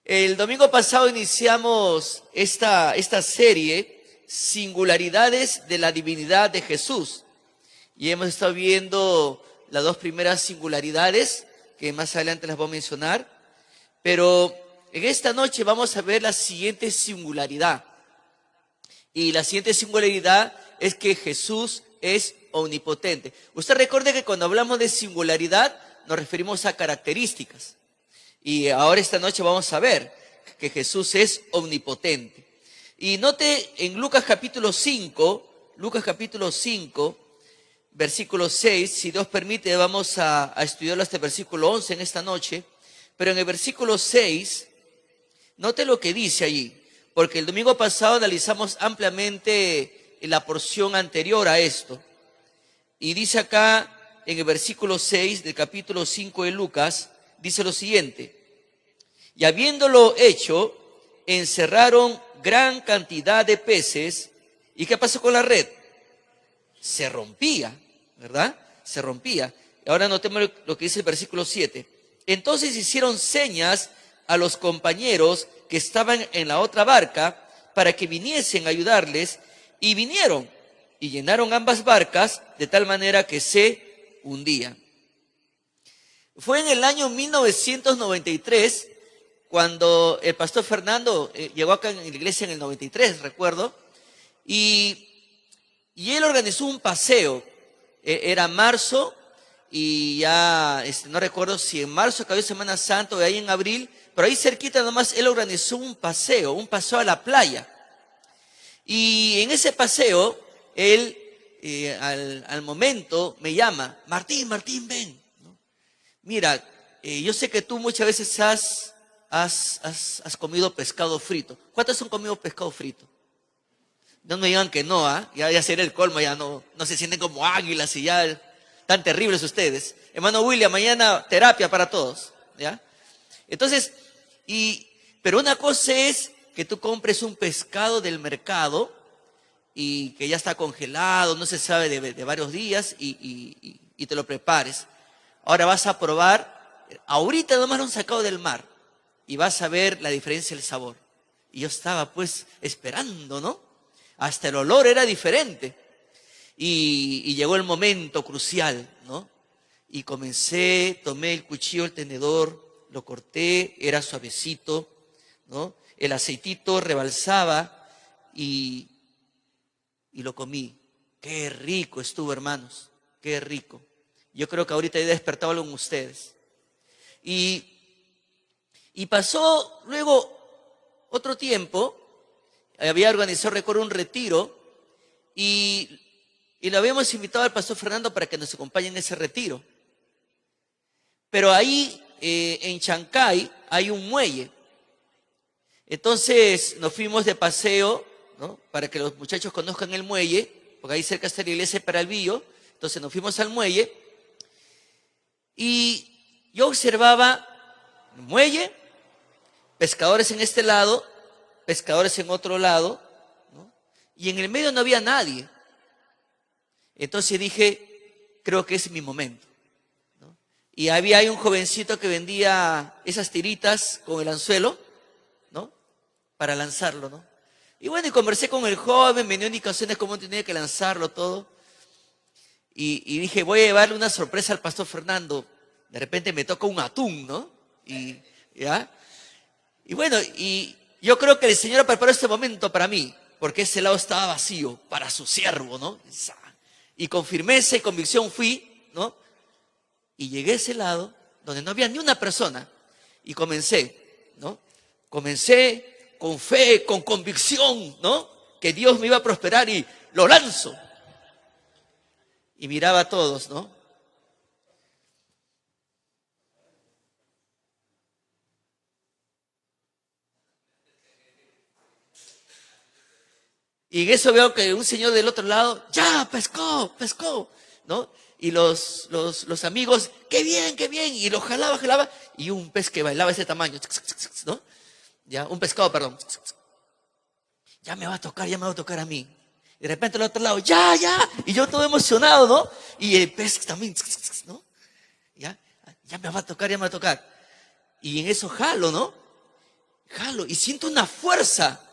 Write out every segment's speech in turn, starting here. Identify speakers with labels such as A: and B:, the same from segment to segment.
A: El domingo pasado iniciamos esta serie, Singularidades de la Divinidad de Jesús. Y hemos estado viendo las dos primeras singularidades, que más adelante las voy a mencionar. Pero en esta noche vamos a ver la siguiente singularidad. Y la siguiente singularidad es que Jesús es omnipotente. Usted recuerde que cuando hablamos de singularidad nos referimos a características. Y ahora esta noche vamos a ver que Jesús es omnipotente. Y note en Lucas capítulo 5, versículo 6, si Dios permite vamos a estudiarlo hasta el versículo 11 en esta noche. Pero en el versículo 6, note lo que dice allí, porque el domingo pasado analizamos ampliamente la porción anterior a esto. Y dice acá en el versículo 6 del capítulo 5 de Lucas, dice lo siguiente: y habiéndolo hecho, encerraron gran cantidad de peces. ¿Y qué pasó con la red? Se rompía, ¿verdad? Se rompía. Ahora notemos lo que dice el versículo 7. Entonces hicieron señas a los compañeros que estaban en la otra barca para que viniesen a ayudarles, y vinieron y llenaron ambas barcas de tal manera que se hundían. Fue en el año 1993 cuando el pastor Fernando llegó acá en la iglesia en el 93, recuerdo, y él organizó un paseo. Era marzo, y ya no recuerdo si en marzo cayó Semana Santa o ahí en abril, pero ahí cerquita nomás él organizó un paseo a la playa. Y en ese paseo, él al momento me llama: Martín, ven, ¿no? Mira, yo sé que tú muchas veces has comido pescado frito. ¿Cuántos han comido pescado frito? No me digan que no, ya será el colmo, ya no se sienten como águilas y ya tan terribles ustedes. Hermano William, mañana terapia para todos, ¿ya? Entonces, pero una cosa es que tú compres un pescado del mercado y que ya está congelado, no se sabe de varios días y te lo prepares. Ahora vas a probar, ahorita nomás lo han sacado del mar y vas a ver la diferencia del sabor. Y yo estaba pues esperando, ¿no? Hasta el olor era diferente. Y llegó el momento crucial, ¿no? Y tomé el cuchillo, el tenedor, lo corté, era suavecito, ¿no? El aceitito rebalsaba y lo comí. Qué rico estuvo, hermanos, qué rico. Yo creo que ahorita he despertado algo en ustedes. Y pasó luego otro tiempo, había organizado, recuerdo, un retiro y lo habíamos invitado al pastor Fernando para que nos acompañe en ese retiro. Pero ahí en Chancay hay un muelle. Entonces nos fuimos de paseo, ¿no? Para que los muchachos conozcan el muelle, porque ahí cerca está la iglesia de Peralvillo. Entonces nos fuimos al muelle y yo observaba el muelle, pescadores en este lado, pescadores en otro lado, ¿no? Y en el medio no había nadie. Entonces dije, creo que es mi momento, ¿no? Y había ahí un jovencito que vendía esas tiritas con el anzuelo, ¿no? Para lanzarlo, ¿no? Y bueno, y conversé con el joven, me dio indicaciones cómo tenía que lanzarlo todo. Y dije, voy a llevarle una sorpresa al pastor Fernando. De repente me toca un atún, ¿no? ¿Ya? Y bueno, y yo creo que el Señor preparó este momento para mí, porque ese lado estaba vacío para su siervo, ¿no? Y con firmeza y convicción fui, ¿no? Y llegué a ese lado donde no había ni una persona y comencé, ¿no? Comencé con fe, con convicción, ¿no? Que Dios me iba a prosperar y lo lanzo. Y miraba a todos, ¿no? Y en eso veo que un señor del otro lado, ya, pescó, ¿no? Y los amigos, qué bien, y lo jalaba, y un pez que bailaba ese tamaño, ¿no? Ya, un pescado, perdón. Ya me va a tocar a mí. Y de repente al otro lado, ya, y yo todo emocionado, ¿no? Y el pez también, ¿no? Ya me va a tocar. Y en eso jalo, ¿no? jalo y siento una fuerza.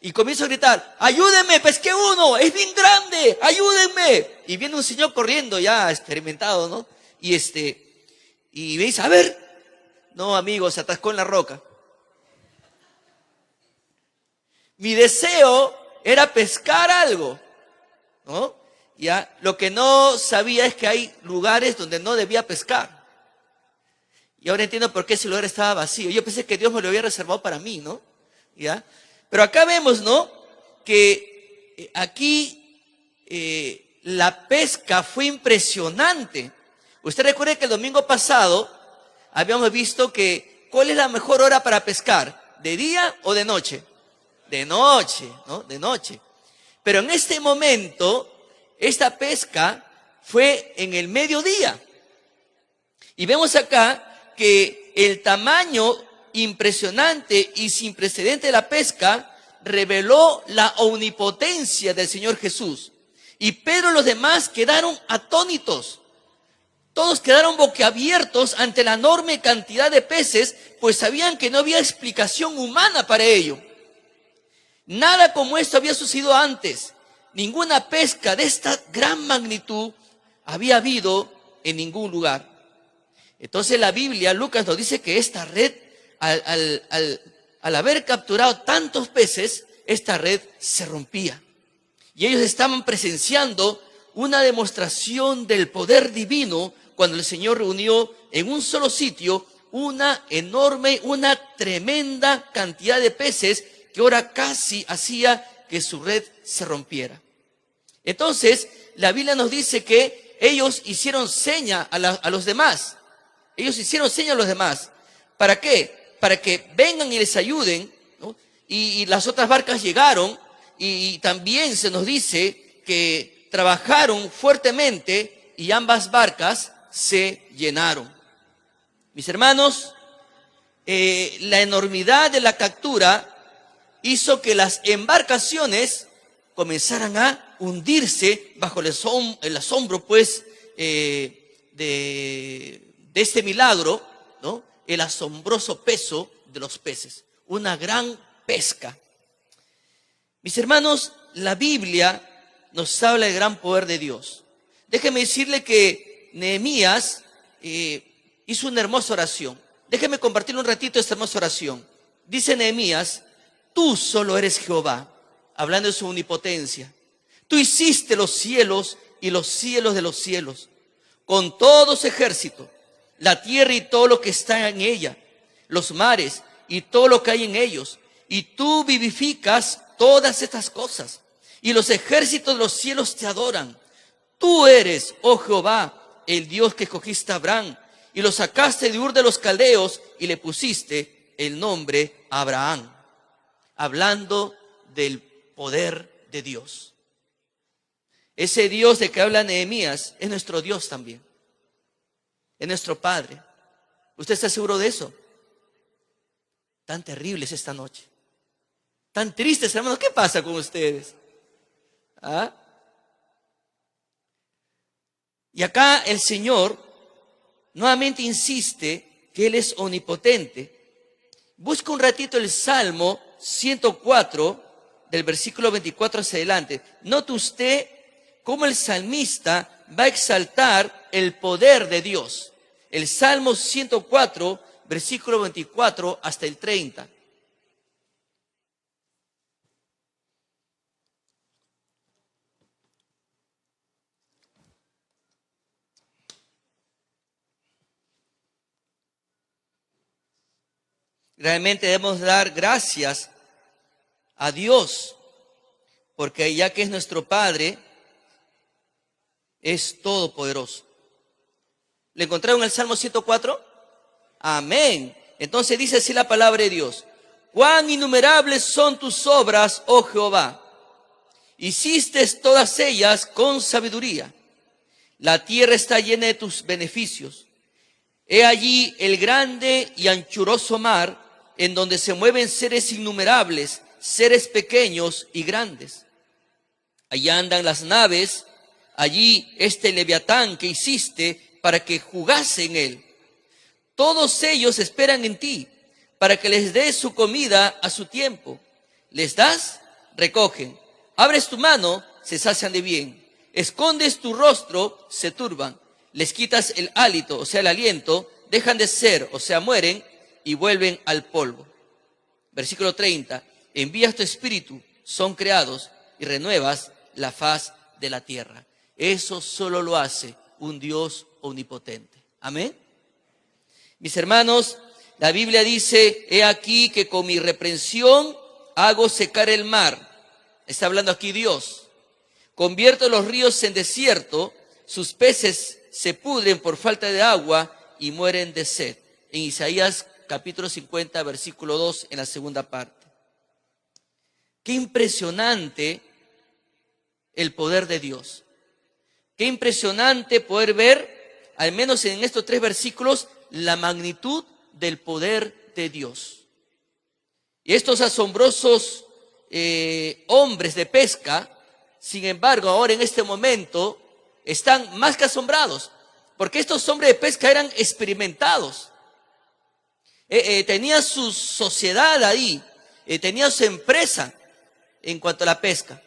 A: Y comienzo a gritar, ayúdenme, pesqué uno, es bien grande, ayúdenme. Y viene un señor corriendo ya experimentado, ¿no? Y me dice, a ver, no amigo, se atascó en la roca. Mi deseo era pescar algo, ¿no? Ya, lo que no sabía es que hay lugares donde no debía pescar. Y ahora entiendo por qué ese lugar estaba vacío. Yo pensé que Dios me lo había reservado para mí, ¿no? ¿Ya? Pero acá vemos, ¿no? Que aquí la pesca fue impresionante. Usted recuerda que el domingo pasado habíamos visto que ¿cuál es la mejor hora para pescar? ¿De día o de noche? De noche, ¿no? De noche. Pero en este momento, esta pesca fue en el mediodía. Y vemos acá que el tamaño impresionante y sin precedente de la pesca reveló la omnipotencia del Señor Jesús. Y Pedro y los demás quedaron atónitos. Todos quedaron boquiabiertos ante la enorme cantidad de peces, pues sabían que no había explicación humana para ello. Nada como esto había sucedido antes. Ninguna pesca de esta gran magnitud había habido en ningún lugar. Entonces la Biblia, Lucas nos dice que esta red, al haber capturado tantos peces, esta red se rompía. Y ellos estaban presenciando una demostración del poder divino cuando el Señor reunió en un solo sitio una enorme, una tremenda cantidad de peces que ahora casi hacía que su red se rompiera. Entonces, la Biblia nos dice que ellos hicieron seña a los demás. Ellos hicieron seña a los demás. ¿Para qué? Para que vengan y les ayuden, ¿no? Y las otras barcas llegaron y también se nos dice que trabajaron fuertemente y ambas barcas se llenaron. Mis hermanos, la enormidad de la captura hizo que las embarcaciones comenzaran a hundirse bajo el asombro, pues, de este milagro, ¿no? El asombroso peso de los peces. Una gran pesca. Mis hermanos, la Biblia nos habla del gran poder de Dios. Déjeme decirle que Nehemías hizo una hermosa oración. Déjeme compartir un ratito esta hermosa oración. Dice Nehemías, tú solo eres Jehová, hablando de su omnipotencia. Tú hiciste los cielos y los cielos de los cielos, con todo su ejército, la tierra y todo lo que está en ella, los mares y todo lo que hay en ellos. Y tú vivificas todas estas cosas, y los ejércitos de los cielos te adoran. Tú eres, oh Jehová, el Dios que escogiste a Abraham, y lo sacaste de Ur de los Caldeos, y le pusiste el nombre Abraham. Hablando del poder de Dios. Ese Dios de que habla Nehemías es nuestro Dios también. Es nuestro Padre. ¿Usted está seguro de eso? Tan terrible es esta noche. Tan tristes, hermanos. ¿Qué pasa con ustedes? ¿Ah? Y acá el Señor nuevamente insiste que Él es omnipotente. Busca un ratito el Salmo 104, del versículo 24 hacia adelante. Note usted cómo el salmista va a exaltar el poder de Dios. El Salmo 104, versículo 24 hasta el 30. Realmente debemos dar gracias a Dios, porque ya que es nuestro Padre, es todopoderoso. ¿Le encontraron el Salmo 104? Amén. Entonces dice así la palabra de Dios. Cuán innumerables son tus obras, oh Jehová. Hiciste todas ellas con sabiduría. La tierra está llena de tus beneficios. He allí el grande y anchuroso mar, en donde se mueven seres innumerables, seres pequeños y grandes. Allá andan las naves, allí este leviatán que hiciste para que jugase en él. Todos ellos esperan en ti, para que les des su comida a su tiempo. Les das, recogen. Abres tu mano, se sacian de bien. Escondes tu rostro, se turban. Les quitas el hálito, o sea, el aliento, dejan de ser, o sea, mueren, y vuelven al polvo. Versículo 30. Envías tu espíritu, son creados, y renuevas la faz de la tierra. Eso solo lo hace un Dios omnipotente. Amén. Mis hermanos, la Biblia dice, he aquí que con mi reprensión hago secar el mar. Está hablando aquí Dios. Convierto los ríos en desierto, sus peces se pudren por falta de agua y mueren de sed. En Isaías capítulo 50, versículo 2, en la segunda parte. Qué impresionante el poder de Dios. Qué impresionante poder ver, al menos en estos 3 versículos, la magnitud del poder de Dios. Y estos asombrosos hombres de pesca, sin embargo, ahora en este momento, están más que asombrados, porque estos hombres de pesca eran experimentados. Tenían su sociedad ahí, tenían su empresa en cuanto a la pesca.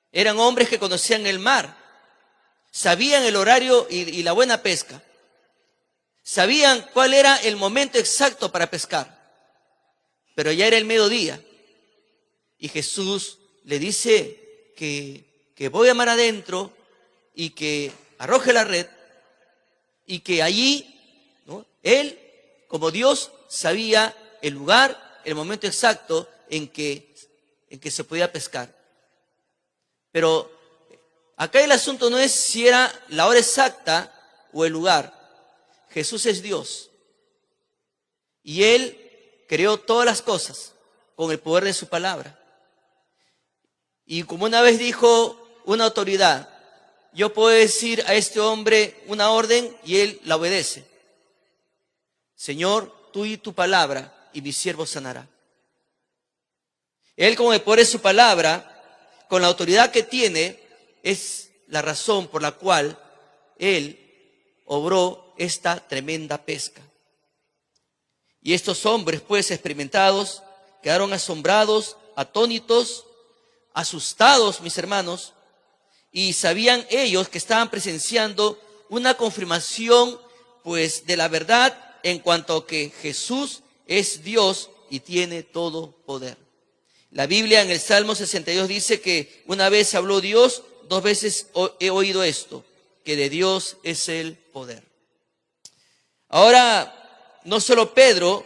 A: Eran hombres que conocían el mar, sabían el horario y la buena pesca. Sabían cuál era el momento exacto para pescar. Pero ya era el mediodía. Y Jesús le dice que voy a mar adentro y que arroje la red. Y que allí, ¿no?, Él, como Dios, sabía el lugar, el momento exacto en que se podía pescar. Pero acá el asunto no es si era la hora exacta o el lugar. Jesús es Dios. Y Él creó todas las cosas con el poder de su palabra. Y como una vez dijo una autoridad, yo puedo decir a este hombre una orden y él la obedece. Señor, tú y tu palabra, y mi siervo sanará. Él, con el poder de su palabra, con la autoridad que tiene, es la razón por la cual Él obró esta tremenda pesca. Y estos hombres, pues, experimentados, quedaron asombrados, atónitos, asustados, mis hermanos, y sabían ellos que estaban presenciando una confirmación, pues, de la verdad en cuanto a que Jesús es Dios y tiene todo poder. La Biblia en el Salmo 62 dice que una vez habló Dios, 2 veces he oído esto, que de Dios es el poder. Ahora, no solo Pedro,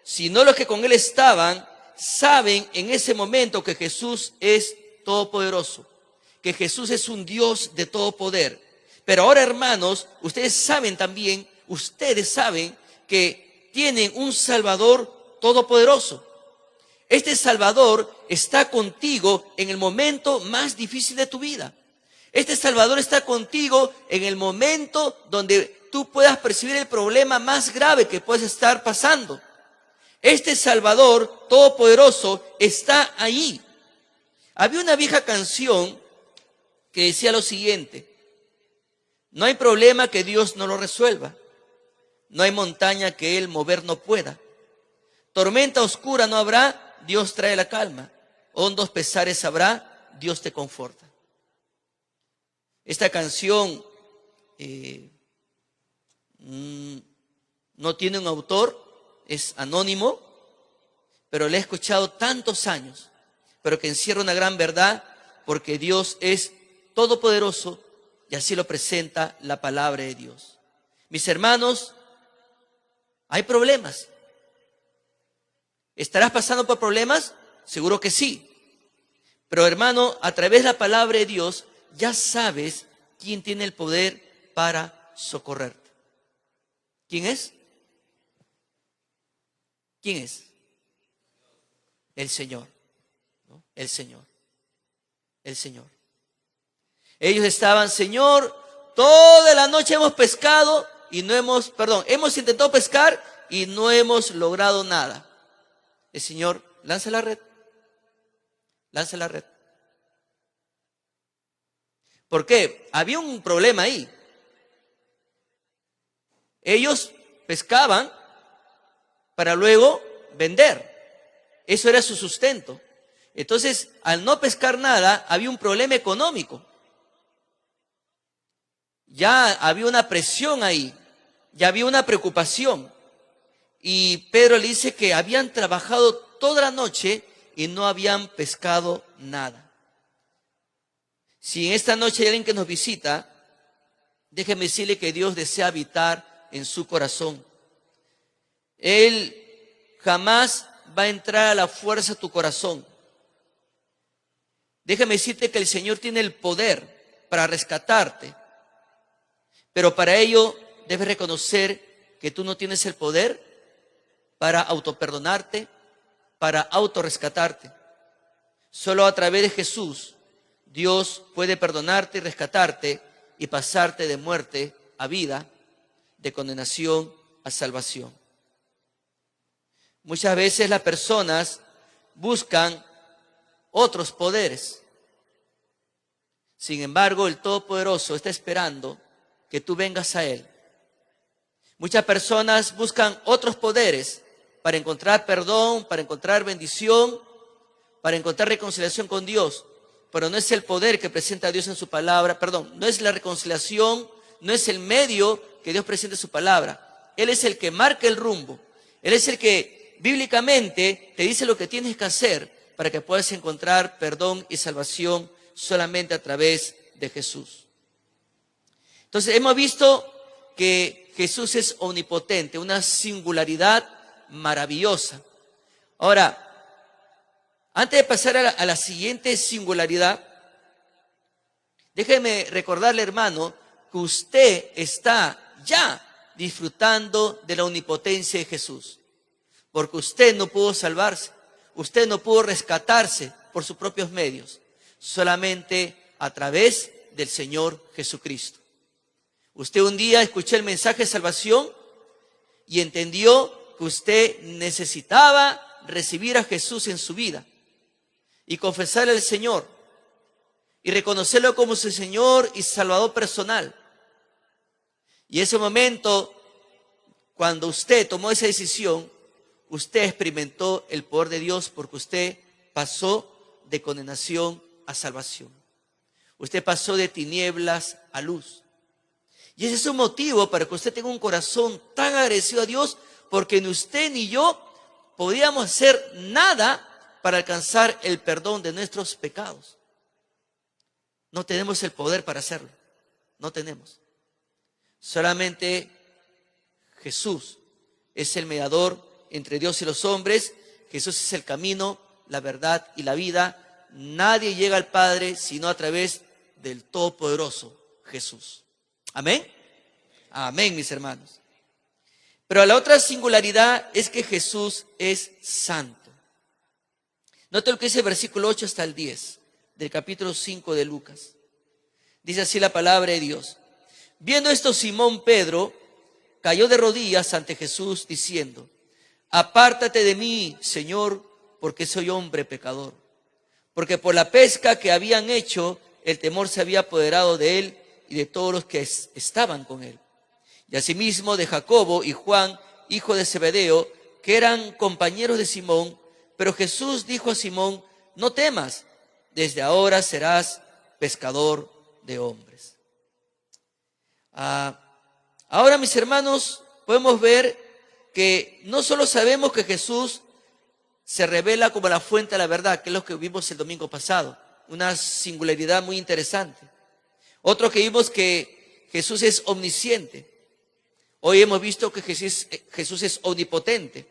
A: sino los que con él estaban, saben en ese momento que Jesús es todopoderoso, que Jesús es un Dios de todo poder. Pero ahora, hermanos, ustedes saben que tienen un Salvador todopoderoso. Este Salvador está contigo en el momento más difícil de tu vida. Este Salvador está contigo en el momento donde tú puedas percibir el problema más grave que puedes estar pasando. Este Salvador todopoderoso está ahí. Había una vieja canción que decía lo siguiente: no hay problema que Dios no lo resuelva. No hay montaña que Él mover no pueda. Tormenta oscura no habrá, Dios trae la calma. Hondos pesares habrá, Dios te conforta. Esta canción no tiene un autor, es anónimo, pero la he escuchado tantos años, pero que encierra una gran verdad, porque Dios es todopoderoso y así lo presenta la palabra de Dios. Mis hermanos, hay problemas. ¿Estarás pasando por problemas? Seguro que sí. Pero, hermano, a través de la palabra de Dios ya sabes quién tiene el poder para socorrerte. ¿Quién es? ¿Quién es? El Señor, ¿no? El Señor. El Señor. Ellos estaban: Señor, toda la noche hemos pescado y hemos intentado pescar y no hemos logrado nada. El Señor: lanza la red. Lanza la red. ¿Por qué? Había un problema ahí. Ellos pescaban para luego vender. Eso era su sustento. Entonces, al no pescar nada, había un problema económico. Ya había una presión ahí, ya había una preocupación. Y Pedro le dice que habían trabajado toda la noche y no habían pescado nada. Si en esta noche hay alguien que nos visita, déjeme decirle que Dios desea habitar en su corazón. Él jamás va a entrar a la fuerza a tu corazón. Déjame decirte que el Señor tiene el poder para rescatarte, pero para ello debes reconocer que tú no tienes el poder para autoperdonarte, para autorrescatarte. Solo a través de Jesús, Dios puede perdonarte y rescatarte y pasarte de muerte a vida, de condenación a salvación. Muchas veces las personas buscan otros poderes. Sin embargo, el Todopoderoso está esperando que tú vengas a Él. Muchas personas buscan otros poderes para encontrar perdón, para encontrar bendición, para encontrar reconciliación con Dios. Pero no es el poder que presenta Dios en su palabra, no es la reconciliación, no es el medio que Dios presenta en su palabra. Él es el que marca el rumbo. Él es el que bíblicamente te dice lo que tienes que hacer para que puedas encontrar perdón y salvación solamente a través de Jesús. Entonces hemos visto que Jesús es omnipotente, una singularidad maravillosa. Ahora, antes de pasar a la siguiente singularidad, déjeme recordarle, hermano, que usted está ya disfrutando de la omnipotencia de Jesús. Porque usted no pudo salvarse, usted no pudo rescatarse por sus propios medios, solamente a través del Señor Jesucristo. Usted un día escuchó el mensaje de salvación y entendió que usted necesitaba recibir a Jesús en su vida y confesarle al Señor y reconocerlo como su Señor y Salvador personal. Y ese momento, cuando usted tomó esa decisión, usted experimentó el poder de Dios porque usted pasó de condenación a salvación. Usted pasó de tinieblas a luz. Y ese es un motivo para que usted tenga un corazón tan agradecido a Dios, porque ni usted ni yo podíamos hacer nada para alcanzar el perdón de nuestros pecados. No tenemos el poder para hacerlo. No tenemos. Solamente Jesús es el mediador entre Dios y los hombres. Jesús es el camino, la verdad y la vida. Nadie llega al Padre sino a través del Todopoderoso Jesús. Amén. Amén, mis hermanos. Pero la otra singularidad es que Jesús es santo. Note lo que dice el versículo 8 hasta el 10 del capítulo 5 de Lucas. Dice así la palabra de Dios. Viendo esto, Simón Pedro cayó de rodillas ante Jesús diciendo: apártate de mí, Señor, porque soy hombre pecador. Porque por la pesca que habían hecho, el temor se había apoderado de él y de todos los que estaban con él. Y asimismo de Jacobo y Juan, hijo de Zebedeo, que eran compañeros de Simón. Pero Jesús dijo a Simón: no temas, desde ahora serás pescador de hombres. Ahora, mis hermanos, podemos ver que no solo sabemos que Jesús se revela como la fuente de la verdad, que es lo que vimos el domingo pasado, una singularidad muy interesante. Otro que vimos que Jesús es omnisciente. Hoy hemos visto que Jesús es omnipotente,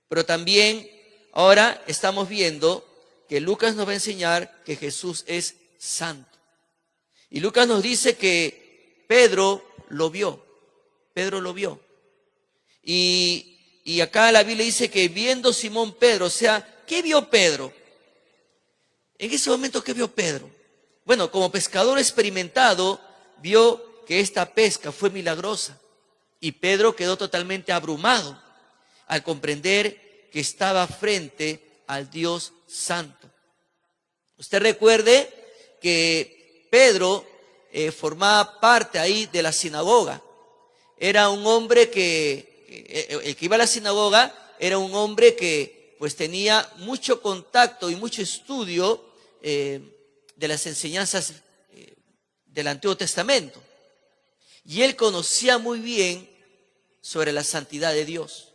A: pero también ahora estamos viendo que Lucas nos va a enseñar que Jesús es santo. Y Lucas nos dice que Pedro lo vio. Pedro lo vio. Y acá la Biblia dice que viendo Simón Pedro, o sea, ¿qué vio Pedro? En ese momento, ¿qué vio Pedro? Bueno, como pescador experimentado, vio que esta pesca fue milagrosa. Y Pedro quedó totalmente abrumado al comprender que estaba frente al Dios Santo. Usted recuerde que Pedro formaba parte ahí de la sinagoga. Era un hombre el que iba a la sinagoga era un hombre que pues tenía mucho contacto y mucho estudio de las enseñanzas del Antiguo Testamento. Y él conocía muy bien sobre la santidad de Dios.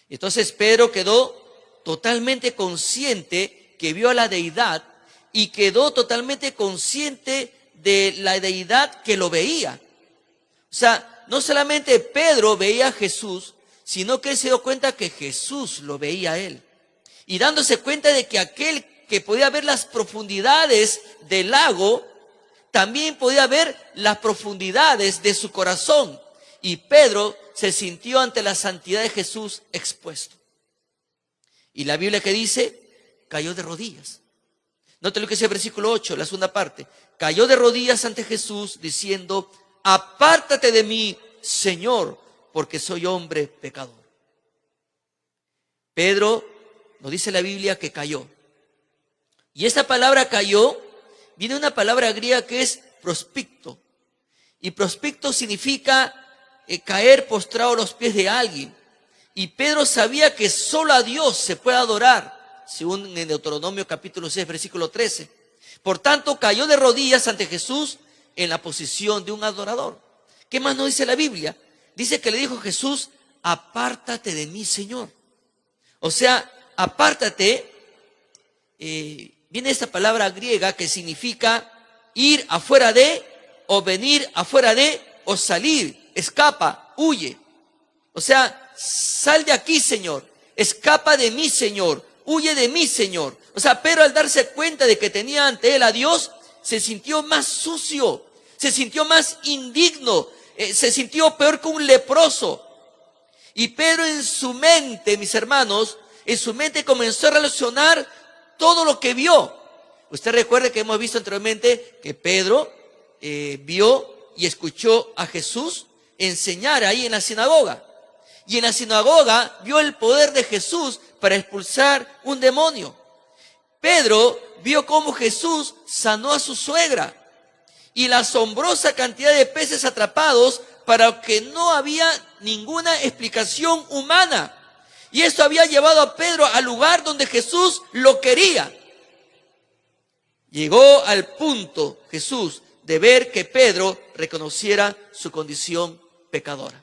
A: Entonces Pedro quedó totalmente consciente que vio a la deidad y quedó totalmente consciente de la deidad que lo veía. O sea, no solamente Pedro veía a Jesús, sino que él se dio cuenta que Jesús lo veía a él. Y dándose cuenta de que aquel que podía ver las profundidades del lago, también podía ver las profundidades de su corazón. Y Pedro se sintió ante la santidad de Jesús expuesto. Y la Biblia que dice, cayó de rodillas. Note lo que dice el versículo 8, la segunda parte. Cayó de rodillas ante Jesús diciendo, apártate de mí, Señor, porque soy hombre pecador. Pedro, nos dice la Biblia que cayó. Y esta palabra cayó, viene de una palabra griega que es prospicto. Y prospicto significa caer postrado a los pies de alguien. Y Pedro sabía que solo a Dios se puede adorar, según en Deuteronomio capítulo 6, versículo 13. Por tanto, cayó de rodillas ante Jesús en la posición de un adorador. ¿Qué más nos dice la Biblia? Dice que le dijo Jesús, apártate de mí, Señor. O sea, apártate, viene esta palabra griega que significa ir afuera de, o venir afuera de, o salir, escapa, huye. O sea, sal de aquí, Señor, escapa de mí, Señor, huye de mí, Señor. O sea, pero al darse cuenta de que tenía ante él a Dios, se sintió más sucio, se sintió más indigno, se sintió peor que un leproso. Y Pedro en su mente, mis hermanos, en su mente comenzó a relacionar todo lo que vio. Usted recuerde que hemos visto anteriormente que Pedro vio y escuchó a Jesús enseñar ahí en la sinagoga. Y en la sinagoga vio el poder de Jesús para expulsar un demonio. Pedro vio cómo Jesús sanó a su suegra y la asombrosa cantidad de peces atrapados para que no había ninguna explicación humana. Y esto había llevado a Pedro al lugar donde Jesús lo quería. Llegó al punto Jesús de ver que Pedro reconociera su condición pecadora.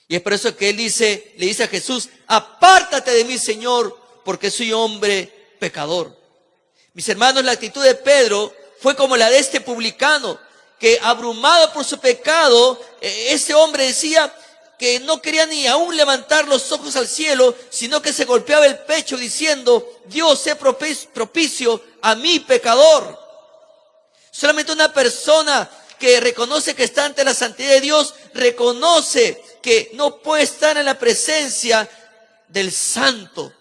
A: Y es por eso que él le dice a Jesús, apártate de mí, Señor, porque soy hombre pecador. Mis hermanos, la actitud de Pedro fue como la de este publicano, que abrumado por su pecado, ese hombre decía que no quería ni aún levantar los ojos al cielo, sino que se golpeaba el pecho diciendo, Dios, sé propicio a mi pecador. Solamente una persona que reconoce que está ante la santidad de Dios, reconoce que no puede estar en la presencia del santo.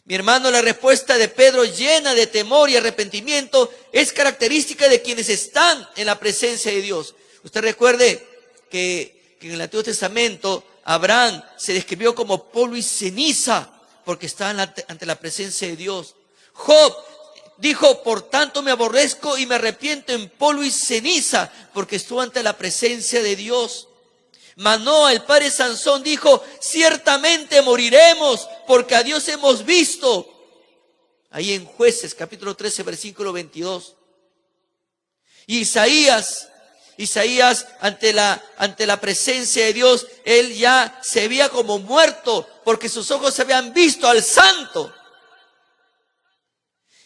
A: Mi hermano, la respuesta de Pedro, llena de temor y arrepentimiento, es característica de quienes están en la presencia de Dios. Usted recuerde que en el Antiguo Testamento Abraham se describió como polvo y ceniza porque estaba ante la presencia de Dios. Job dijo, por tanto me aborrezco y me arrepiento en polvo y ceniza porque estuvo ante la presencia de Dios. Manoa, el padre Sansón, dijo, ciertamente moriremos porque a Dios hemos visto. Ahí en Jueces, capítulo 13, versículo 22. Y Isaías ante la presencia de Dios, él ya se veía como muerto porque sus ojos habían visto al santo.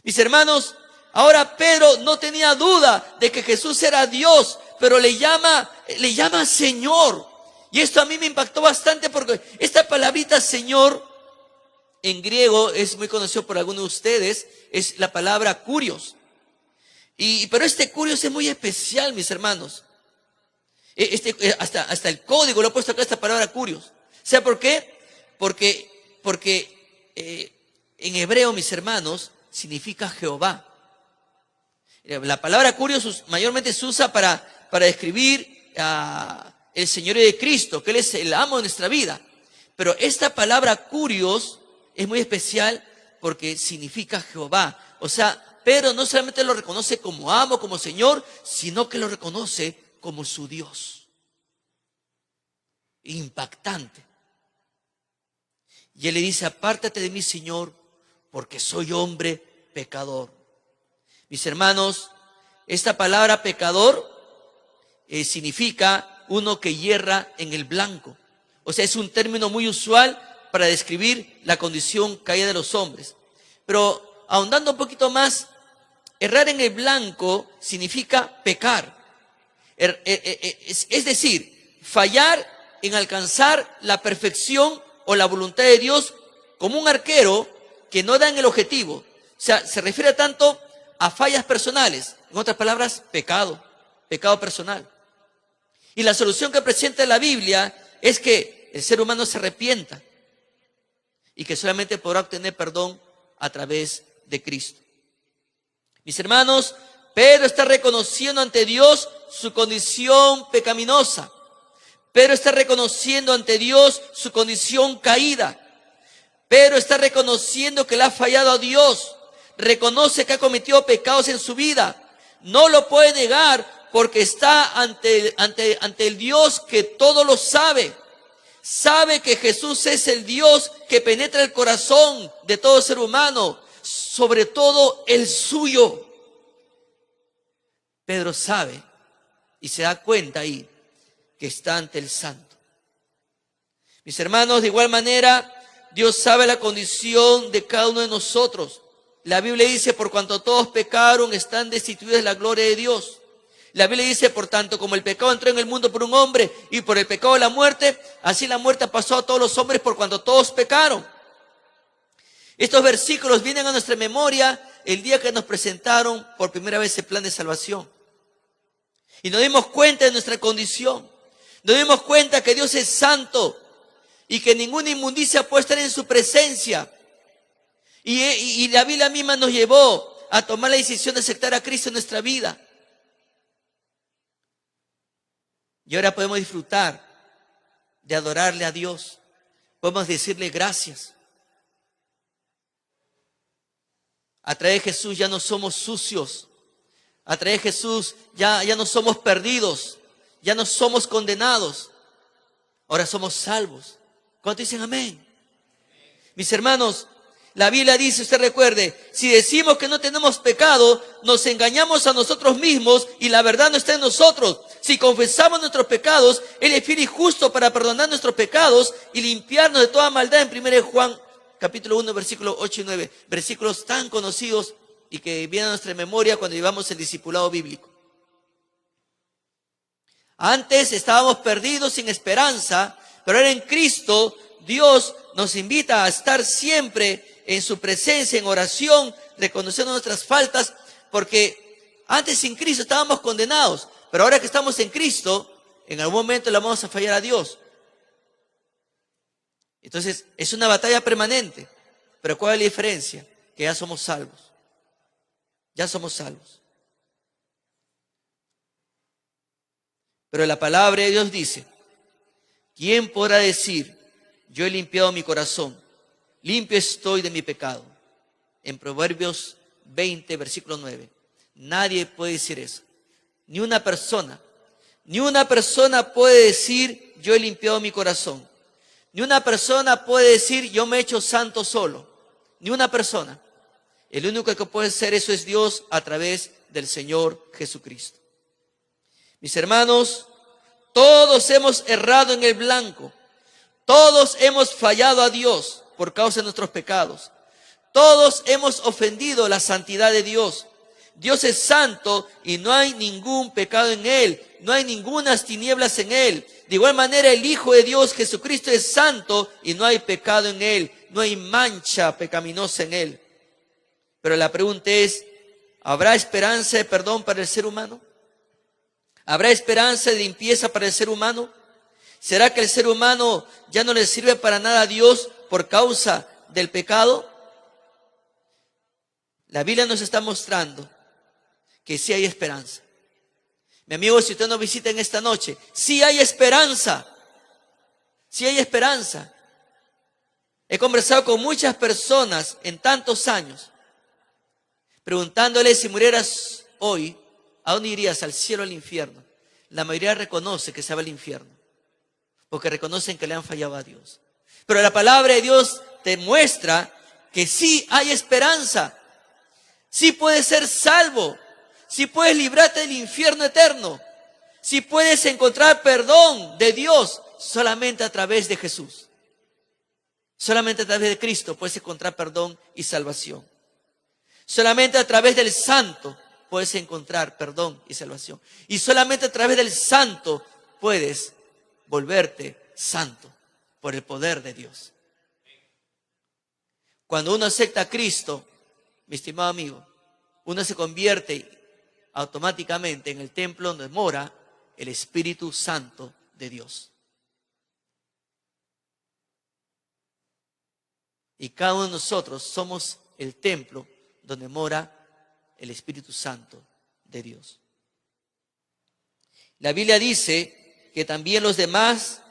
A: Mis hermanos, ahora Pedro no tenía duda de que Jesús era Dios, pero le llama Señor. Y esto a mí me impactó bastante porque esta palabrita Señor en griego es muy conocido por algunos de ustedes, es la palabra kurios. Pero este kurios es muy especial, mis hermanos. Hasta el código lo he puesto acá, esta palabra kurios. ¿Sabe por qué? Porque en hebreo, mis hermanos, significa Jehová. La palabra kurios mayormente se usa para describir el señorío de Cristo, que Él es el amo de nuestra vida. Pero esta palabra kurios es muy especial porque significa Jehová. O sea, Pedro no solamente lo reconoce como amo, como Señor, sino que lo reconoce como su Dios. Impactante. Y él le dice, apártate de mí, Señor, porque soy hombre pecador. Mis hermanos, esta palabra pecador significa uno que hierra en el blanco. O sea, es un término muy usual para describir la condición caída de los hombres. Pero ahondando un poquito más, errar en el blanco significa pecar. Es decir, fallar en alcanzar la perfección o la voluntad de Dios, como un arquero que no da en el objetivo. O sea, se refiere tanto a fallas personales. En otras palabras, pecado personal. Y la solución que presenta la Biblia es que el ser humano se arrepienta y que solamente podrá obtener perdón a través de Cristo. Mis hermanos, Pedro está reconociendo ante Dios su condición pecaminosa. Pedro está reconociendo ante Dios su condición caída. Pedro está reconociendo que le ha fallado a Dios. Reconoce que ha cometido pecados en su vida. No lo puede negar porque está ante el Dios que todo lo sabe. Sabe que Jesús es el Dios que penetra el corazón de todo ser humano, sobre todo el suyo. Pedro sabe y se da cuenta ahí que está ante el Santo. Mis hermanos, de igual manera, Dios sabe la condición de cada uno de nosotros. La Biblia dice, por cuanto todos pecaron, están destituidos de la gloria de Dios. La Biblia dice, por tanto, como el pecado entró en el mundo por un hombre y por el pecado la muerte, así la muerte pasó a todos los hombres por cuanto todos pecaron. Estos versículos vienen a nuestra memoria el día que nos presentaron por primera vez el plan de salvación. Y nos dimos cuenta de nuestra condición. Nos dimos cuenta que Dios es santo y que ninguna inmundicia puede estar en su presencia. Y la Biblia misma nos llevó a tomar la decisión de aceptar a Cristo en nuestra vida. Y ahora podemos disfrutar de adorarle a Dios. Podemos decirle gracias. A través de Jesús ya no somos sucios. A través de Jesús ya no somos perdidos. Ya no somos condenados. Ahora somos salvos. ¿Cuántos dicen amén? Mis hermanos, la Biblia dice, usted recuerde, si decimos que no tenemos pecado, nos engañamos a nosotros mismos y la verdad no está en nosotros. Si confesamos nuestros pecados, Él es fiel y justo para perdonar nuestros pecados y limpiarnos de toda maldad. En 1 Juan capítulo 1, versículos 8 y 9. Versículos tan conocidos y que vienen a nuestra memoria cuando llevamos el discipulado bíblico. Antes estábamos perdidos sin esperanza, pero ahora en Cristo Dios nos invita a estar siempre en su presencia, en oración, reconociendo nuestras faltas, porque antes sin Cristo estábamos condenados, pero ahora que estamos en Cristo, en algún momento le vamos a fallar a Dios. Entonces, es una batalla permanente, pero ¿cuál es la diferencia? Que ya somos salvos. Ya somos salvos. Pero la palabra de Dios dice, ¿quién podrá decir, yo he limpiado mi corazón, limpio estoy de mi pecado? En Proverbios 20, versículo 9. Nadie puede decir eso. Ni una persona puede decir, yo he limpiado mi corazón. Ni una persona puede decir, yo me he hecho santo solo. Ni una persona. El único que puede hacer eso es Dios a través del Señor Jesucristo. Mis hermanos, todos hemos errado en el blanco. Todos hemos fallado a Dios por causa de nuestros pecados. Todos hemos ofendido la santidad de Dios. Dios es santo y no hay ningún pecado en Él. No hay ningunas tinieblas en Él. De igual manera el Hijo de Dios, Jesucristo, es santo y no hay pecado en Él. No hay mancha pecaminosa en Él. Pero la pregunta es, ¿habrá esperanza de perdón para el ser humano? ¿Habrá esperanza de limpieza para el ser humano? ¿Será que el ser humano ya no le sirve para nada a Dios por causa del pecado? La Biblia nos está mostrando que sí hay esperanza. Mi amigo, si usted nos visita en esta noche, sí hay esperanza. Sí hay esperanza. He conversado con muchas personas en tantos años, preguntándoles si murieras hoy, ¿a dónde irías? ¿Al cielo o al infierno? La mayoría reconoce que se va al infierno, porque reconocen que le han fallado a Dios. Pero la palabra de Dios te muestra que sí hay esperanza, sí puedes ser salvo, sí puedes librarte del infierno eterno, sí puedes encontrar perdón de Dios solamente a través de Jesús. Solamente a través de Cristo puedes encontrar perdón y salvación. Solamente a través del Santo puedes encontrar perdón y salvación. Y solamente a través del Santo puedes volverte santo por el poder de Dios. Cuando uno acepta a Cristo, mi estimado amigo, uno se convierte automáticamente en el templo donde mora el Espíritu Santo de Dios. Y cada uno de nosotros somos el templo donde mora el Espíritu Santo de Dios. La Biblia dice que también los demás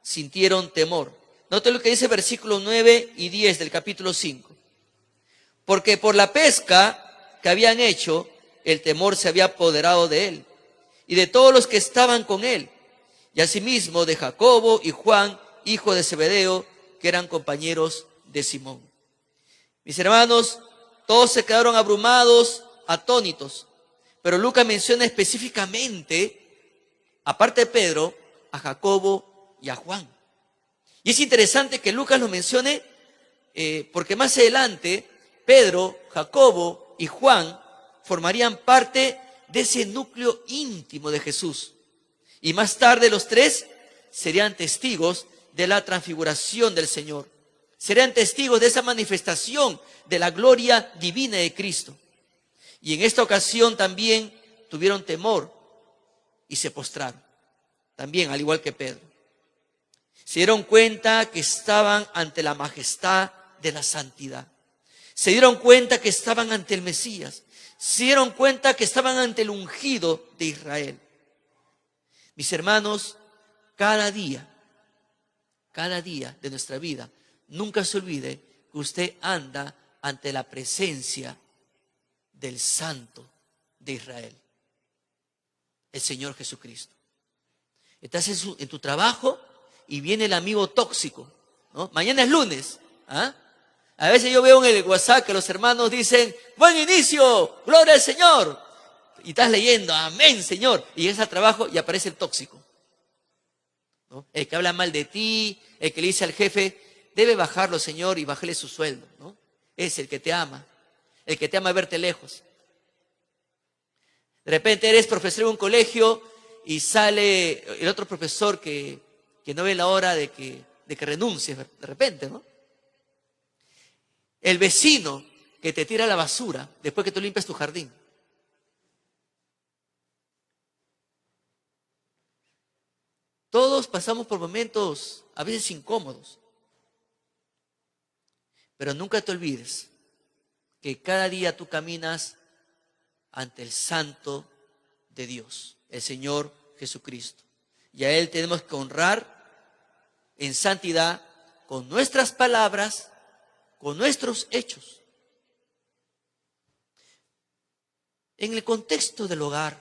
A: sintieron temor. Note lo que dice versículos 9 y 10 del capítulo 5. Porque por la pesca que habían hecho, el temor se había apoderado de él y de todos los que estaban con él, y asimismo de Jacobo y Juan, hijo de Zebedeo, que eran compañeros de Simón. Mis hermanos, todos se quedaron abrumados, atónitos, pero Lucas menciona específicamente, aparte de Pedro, a Jacobo y a Juan. Y es interesante que Lucas lo mencione porque más adelante Pedro, Jacobo y Juan formarían parte de ese núcleo íntimo de Jesús. Y más tarde los tres serían testigos de la transfiguración del Señor. Serían testigos de esa manifestación de la gloria divina de Cristo. Y en esta ocasión también tuvieron temor y se postraron. También, al igual que Pedro. Se dieron cuenta que estaban ante la majestad de la santidad. Se dieron cuenta que estaban ante el Mesías. Se dieron cuenta que estaban ante el ungido de Israel. Mis hermanos, cada día de nuestra vida, nunca se olvide que usted anda ante la presencia del Santo de Israel, el Señor Jesucristo. Estás en tu trabajo y viene el amigo tóxico, ¿no? Mañana es lunes, ¿ah? A veces yo veo en el WhatsApp que los hermanos dicen, buen inicio, gloria al Señor. Y estás leyendo, amén, Señor. Y llegas al trabajo y aparece el tóxico, ¿no? El que habla mal de ti, el que le dice al jefe, debe bajarlo, Señor, y bajarle su sueldo, ¿no? Es el que te ama verte lejos. De repente eres profesor en un colegio y sale el otro profesor que no ve la hora de que renuncies de repente, ¿no? El vecino que te tira la basura después que tú limpias tu jardín. Todos pasamos por momentos a veces incómodos. Pero nunca te olvides que cada día tú caminas ante el Santo de Dios, el Señor Jesucristo. Y a Él tenemos que honrar en santidad con nuestras palabras, con nuestros hechos. En el contexto del hogar,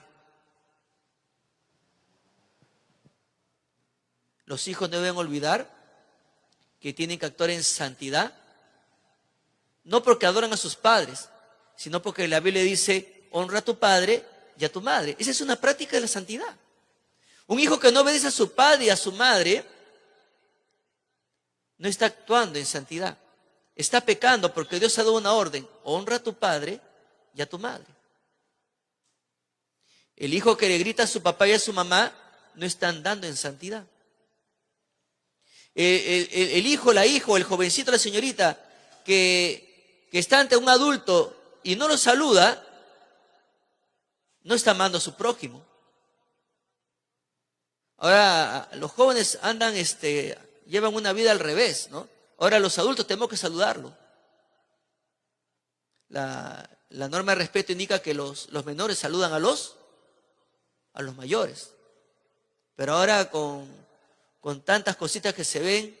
A: los hijos no deben olvidar que tienen que actuar en santidad, no porque adoran a sus padres, sino porque la Biblia dice, honra a tu padre y a tu madre. Esa es una práctica de la santidad. Un hijo que no obedece a su padre y a su madre no está actuando en santidad. Está pecando porque Dios ha dado una orden. Honra a tu padre y a tu madre. El hijo que le grita a su papá y a su mamá no está andando en santidad. El hijo, la hija, o el jovencito, la señorita que está ante un adulto y no lo saluda, no está amando a su prójimo. Ahora los jóvenes andan, llevan una vida al revés, ¿no? Ahora los adultos tenemos que saludarlo. La norma de respeto indica que los menores saludan a los mayores. Pero ahora con tantas cositas que se ven,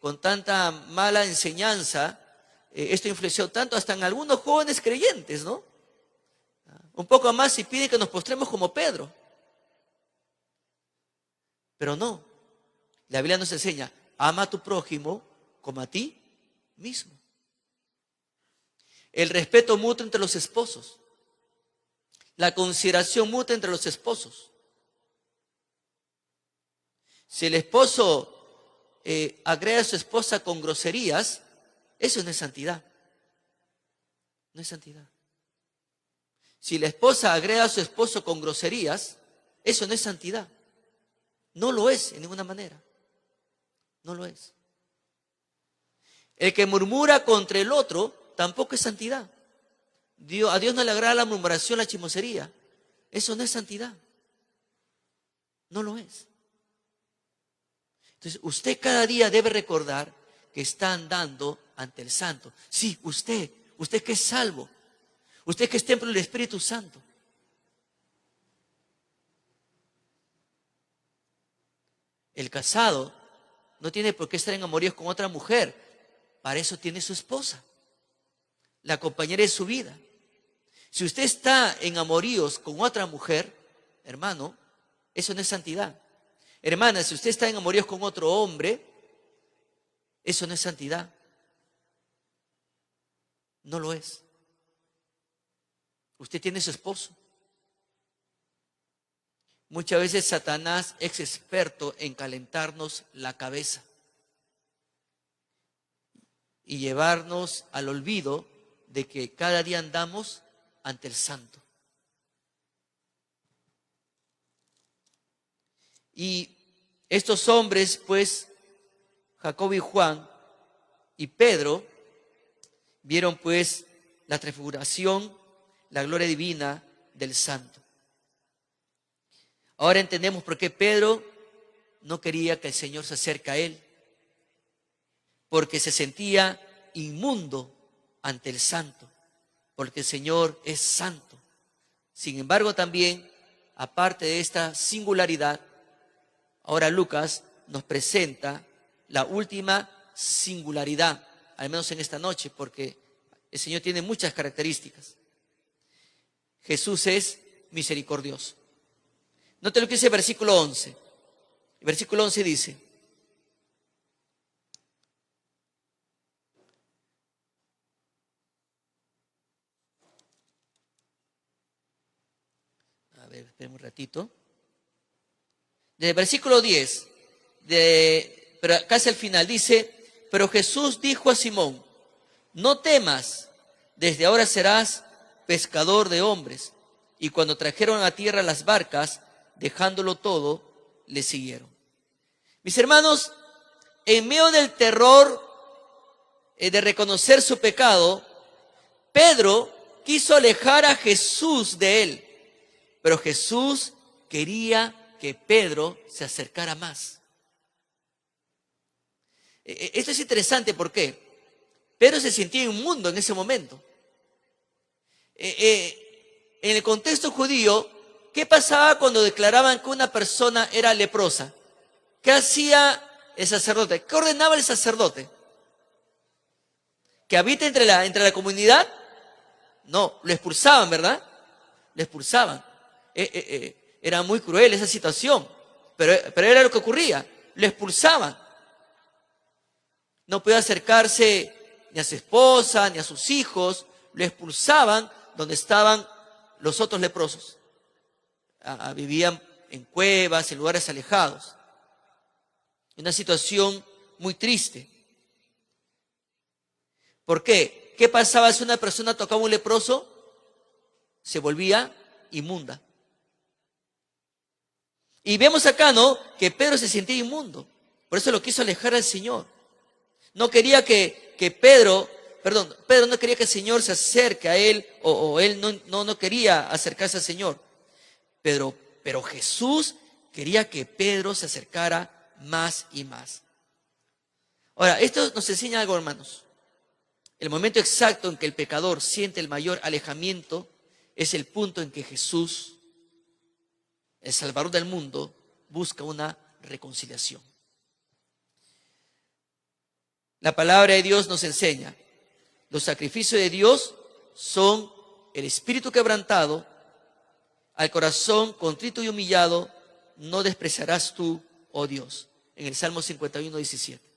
A: con tanta mala enseñanza, esto influenció tanto hasta en algunos jóvenes creyentes, ¿no? Un poco más y piden que nos postremos como Pedro. Pero no, la Biblia nos enseña, ama a tu prójimo como a ti mismo. El respeto mutuo entre los esposos. La consideración mutua entre los esposos. Si el esposo agrega a su esposa con groserías, eso no es santidad. No es santidad. Si la esposa agrega a su esposo con groserías, eso no es santidad. No lo es en ninguna manera. No lo es. El que murmura contra el otro tampoco es santidad. A Dios no le agrada la murmuración, la chismosería. Eso no es santidad. No lo es. Entonces, usted cada día debe recordar que está andando ante el Santo. Sí, usted que es salvo. Usted que es templo del Espíritu Santo. El casado no tiene por qué estar en amoríos con otra mujer. Para eso tiene su esposa, la compañera de su vida. Si usted está en amoríos con otra mujer, hermano, eso no es santidad. Hermana, si usted está en amoríos con otro hombre, eso no es santidad. No lo es. Usted tiene su esposo. Muchas veces Satanás es experto en calentarnos la cabeza y llevarnos al olvido de que cada día andamos ante el Santo. Y estos hombres, pues, Jacobo y Juan y Pedro, vieron pues la transfiguración, la gloria divina del Santo. Ahora entendemos por qué Pedro no quería que el Señor se acerque a él, porque se sentía inmundo ante el Santo, porque el Señor es santo. Sin embargo, también, aparte de esta singularidad, ahora Lucas nos presenta la última singularidad, al menos en esta noche, porque el Señor tiene muchas características. Jesús es misericordioso. Note lo que dice el versículo 11. El versículo 11 dice: a ver, esperen un ratito. Del versículo 10, pero casi al final dice: pero Jesús dijo a Simón, no temas, desde ahora serás pescador de hombres. Y cuando trajeron a tierra las barcas, dejándolo todo, le siguieron. Mis hermanos, en medio del terror de reconocer su pecado, Pedro quiso alejar a Jesús de él, pero Jesús quería que Pedro se acercara más. Esto es interesante porque Pedro se sentía inmundo en ese momento. En el contexto judío, ¿qué pasaba cuando declaraban que una persona era leprosa? ¿Qué hacía el sacerdote? ¿Qué ordenaba el sacerdote? ¿Que habite entre la comunidad? No, lo expulsaban, ¿verdad? Lo expulsaban. Era muy cruel esa situación, pero era lo que ocurría. Lo expulsaban. No podía acercarse ni a su esposa, ni a sus hijos. Lo expulsaban donde estaban los otros leprosos. Vivían en cuevas, en lugares alejados. Una situación muy triste. ¿Por qué? ¿Qué pasaba si una persona tocaba a un leproso? Se volvía inmunda. Y vemos acá, ¿no?, que Pedro se sentía inmundo. Por eso lo quiso alejar al Señor. No quería Pedro no quería que el Señor se acerque a él, o él no quería acercarse al Señor. Pero Jesús quería que Pedro se acercara más y más. Ahora, esto nos enseña algo, hermanos. El momento exacto en que el pecador siente el mayor alejamiento es el punto en que Jesús, el Salvador del mundo, busca una reconciliación. La palabra de Dios nos enseña: los sacrificios de Dios son el espíritu quebrantado, al corazón contrito y humillado no despreciarás tú, oh Dios. En el Salmo 51, 17.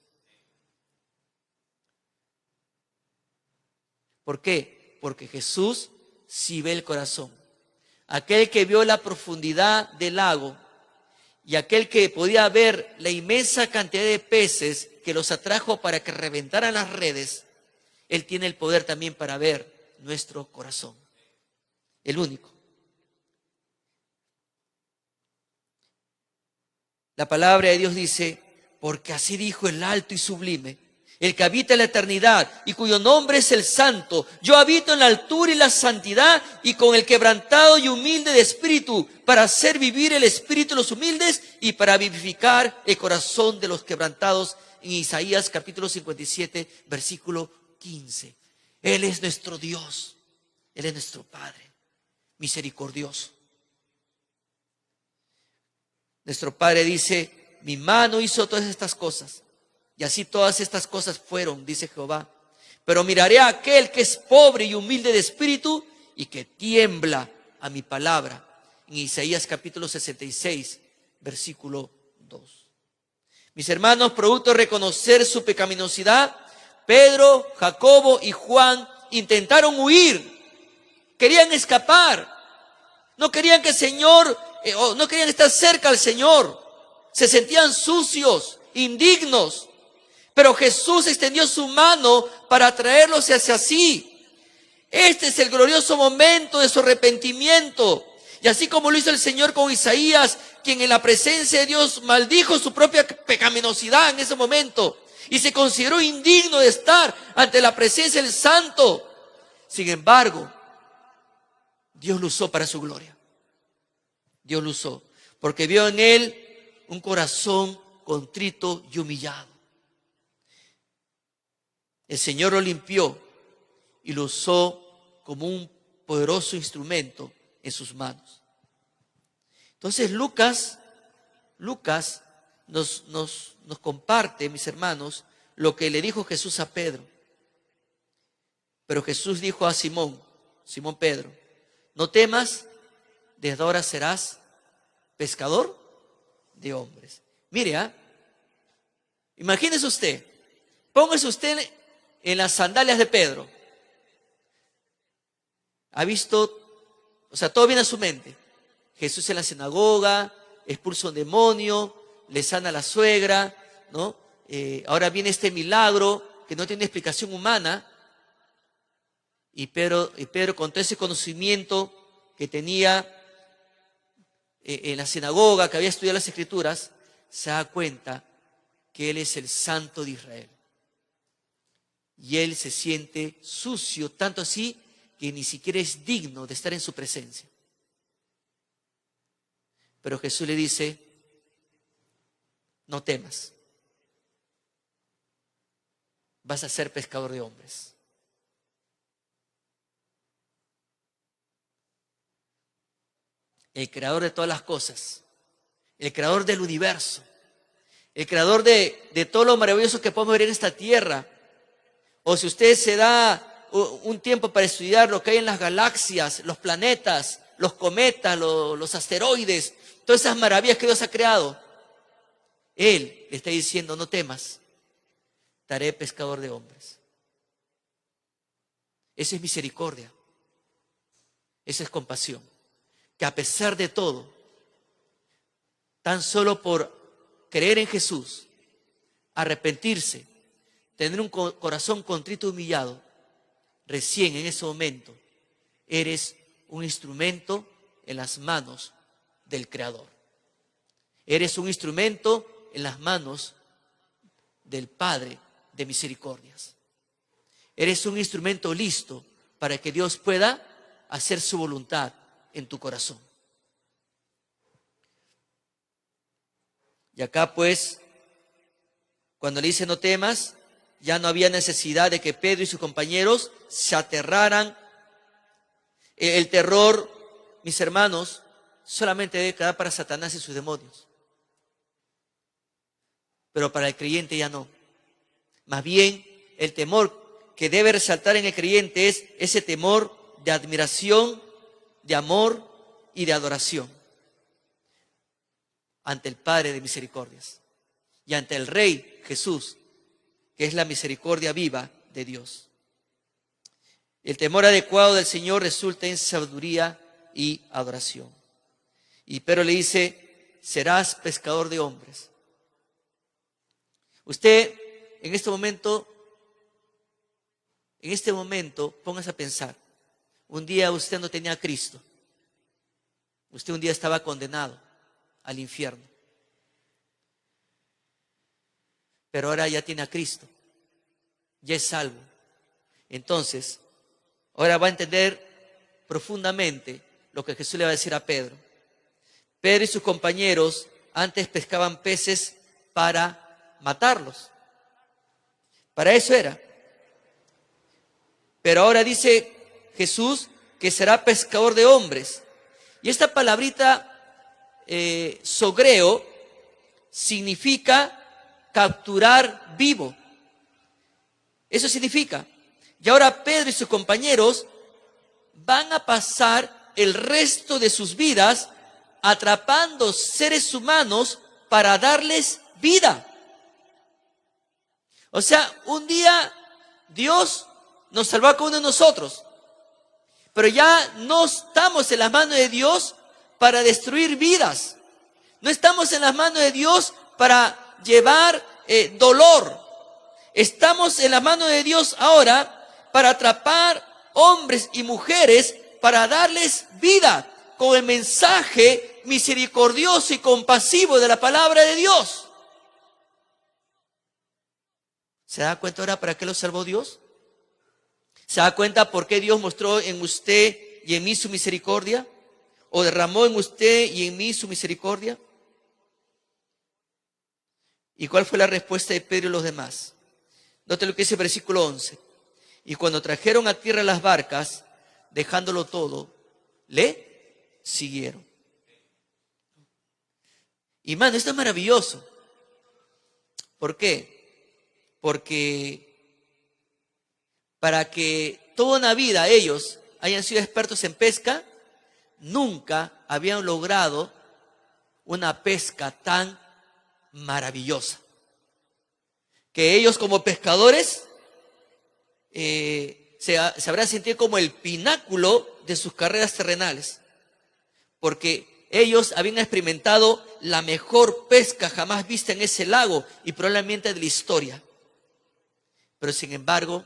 A: ¿Por qué? Porque Jesús sí ve el corazón. Aquel que vio la profundidad del lago y aquel que podía ver la inmensa cantidad de peces que los atrajo para que reventaran las redes, Él tiene el poder también para ver nuestro corazón. El único. La palabra de Dios dice, porque así dijo el alto y sublime, el que habita en la eternidad y cuyo nombre es el Santo. Yo habito en la altura y la santidad y con el quebrantado y humilde de espíritu, para hacer vivir el espíritu de los humildes y para vivificar el corazón de los quebrantados. En Isaías capítulo 57, versículo 15. Él es nuestro Dios, Él es nuestro Padre, misericordioso. Nuestro Padre dice, mi mano hizo todas estas cosas. Y así todas estas cosas fueron, dice Jehová. Pero miraré a aquel que es pobre y humilde de espíritu y que tiembla a mi palabra. En Isaías capítulo 66, versículo 2. Mis hermanos, producto de reconocer su pecaminosidad, Pedro, Jacobo y Juan intentaron huir. Querían escapar. No querían que el Señor, no querían estar cerca al Señor. Se sentían sucios, indignos. Pero Jesús extendió su mano para traerlos hacia sí. Este es el glorioso momento de su arrepentimiento. Y así como lo hizo el Señor con Isaías, quien en la presencia de Dios maldijo su propia pecaminosidad en ese momento y se consideró indigno de estar ante la presencia del Santo. Sin embargo, Dios lo usó para su gloria. Dios lo usó porque vio en él un corazón contrito y humillado. El Señor lo limpió y lo usó como un poderoso instrumento en sus manos. Entonces Lucas nos comparte, mis hermanos, lo que le dijo Jesús a Pedro. Pero Jesús dijo a Simón Pedro, no temas, desde ahora serás pescador de hombres. Mire, imagínese usted, póngase usted en las sandalias de Pedro. Ha visto, todo viene a su mente. Jesús en la sinagoga, expulsa un demonio, le sana a la suegra, ¿no? Ahora viene este milagro que no tiene explicación humana. Y Pedro con todo ese conocimiento que tenía en la sinagoga, que había estudiado las Escrituras, se da cuenta que Él es el Santo de Israel. Y él se siente sucio, tanto así que ni siquiera es digno de estar en su presencia. Pero Jesús le dice, no temas, vas a ser pescador de hombres. El creador de todas las cosas, el creador del universo, el creador de todo lo maravilloso que podemos ver en esta tierra. O si usted se da un tiempo para estudiar lo que hay en las galaxias, los planetas, los cometas, los asteroides, todas esas maravillas que Dios ha creado, Él le está diciendo, no temas, te haré pescador de hombres. Esa es misericordia, esa es compasión, que a pesar de todo, tan solo por creer en Jesús, arrepentirse, tener un corazón contrito y humillado, recién en ese momento eres un instrumento en las manos del Creador. Eres un instrumento en las manos del Padre de misericordias. Eres un instrumento listo para que Dios pueda hacer su voluntad en tu corazón. Y acá pues, cuando le dice no temas, ya no había necesidad de que Pedro y sus compañeros se aterraran. El terror, mis hermanos, solamente debe quedar para Satanás y sus demonios. Pero para el creyente ya no. Más bien, el temor que debe resaltar en el creyente es ese temor de admiración, de amor y de adoración ante el Padre de misericordias y ante el Rey Jesús, que es la misericordia viva de Dios. El temor adecuado del Señor resulta en sabiduría y adoración. Y Pedro le dice, serás pescador de hombres. Usted en este momento, póngase a pensar. Un día usted no tenía a Cristo. Usted un día estaba condenado al infierno. Pero ahora ya tiene a Cristo. Ya es salvo. Entonces, ahora va a entender profundamente lo que Jesús le va a decir a Pedro. Pedro y sus compañeros antes pescaban peces para matarlos. Para eso era. Pero ahora dice Jesús que será pescador de hombres. Y esta palabrita sogreo significa capturar vivo. Eso significa. Y ahora Pedro y sus compañeros van a pasar el resto de sus vidas atrapando seres humanos para darles vida. O sea, un día Dios nos salvó a cada uno de nosotros, pero ya no estamos en las manos de Dios para destruir vidas. No estamos en las manos de Dios para llevar dolor. Estamos en las manos de Dios ahora para atrapar hombres y mujeres para darles vida con el mensaje misericordioso y compasivo de la palabra de Dios. ¿Se da cuenta ahora para qué lo salvó Dios? ¿Se da cuenta por qué Dios mostró en usted y en mí su misericordia? ¿O derramó en usted y en mí su misericordia? ¿Y cuál fue la respuesta de Pedro y los demás? Note lo que dice el versículo 11. Y cuando trajeron a tierra las barcas, dejándolo todo, le siguieron. Y mano, esto es maravilloso. ¿Por qué? Porque para que toda una vida ellos hayan sido expertos en pesca, nunca habían logrado una pesca tan maravillosa. Que ellos como pescadores se habrán sentido como el pináculo de sus carreras terrenales. Porque ellos habían experimentado la mejor pesca jamás vista en ese lago y probablemente de la historia. Pero sin embargo,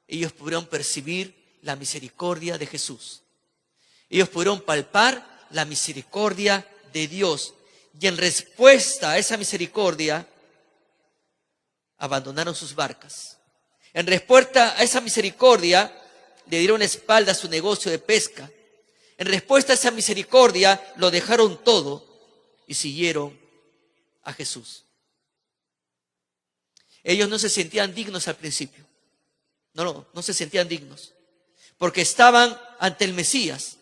A: ellos pudieron percibir la misericordia de Jesús. Ellos pudieron palpar la misericordia de Dios. Y en respuesta a esa misericordia, abandonaron sus barcas. En respuesta a esa misericordia, le dieron la espalda a su negocio de pesca. En respuesta a esa misericordia, lo dejaron todo y siguieron a Jesús. Ellos no se sentían dignos al principio. No se sentían dignos. Porque estaban ante el Mesías.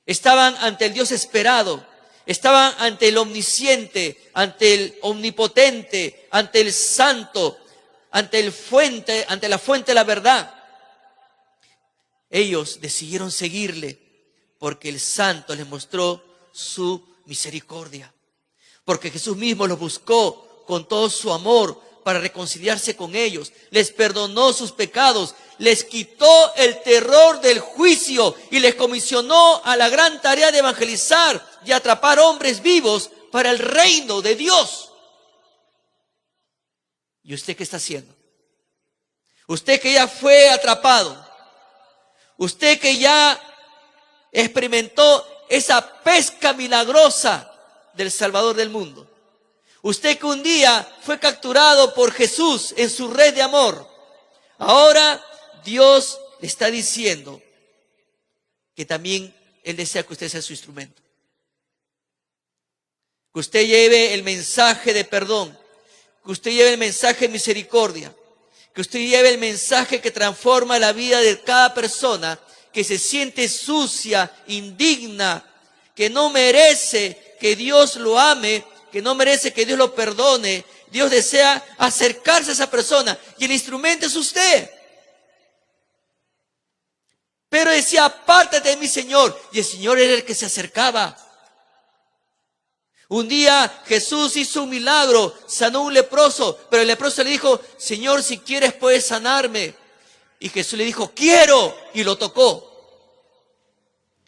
A: Estaban ante el Dios esperado. Estaban ante el omnisciente, ante el omnipotente, ante el santo, ante la fuente de la verdad. Ellos decidieron seguirle porque el santo les mostró su misericordia. Porque Jesús mismo los buscó con todo su amor para reconciliarse con ellos. Les perdonó sus pecados, les quitó el terror del juicio y les comisionó a la gran tarea de evangelizar y atrapar hombres vivos para el reino de Dios. ¿Y usted qué está haciendo? Usted que ya fue atrapado, usted que ya experimentó esa pesca milagrosa del Salvador del mundo, usted que un día fue capturado por Jesús en su red de amor, ahora Dios le está diciendo que también Él desea que usted sea su instrumento. Que usted lleve el mensaje de perdón, que usted lleve el mensaje de misericordia, que usted lleve el mensaje que transforma la vida de cada persona que se siente sucia, indigna, que no merece que Dios lo ame, que no merece que Dios lo perdone. Dios desea acercarse a esa persona y el instrumento es usted. Pero decía, apártate de mí, Señor. Y el Señor era el que se acercaba. Un día Jesús hizo un milagro, sanó a un leproso, pero el leproso le dijo, Señor, si quieres puedes sanarme. Y Jesús le dijo, quiero, y lo tocó.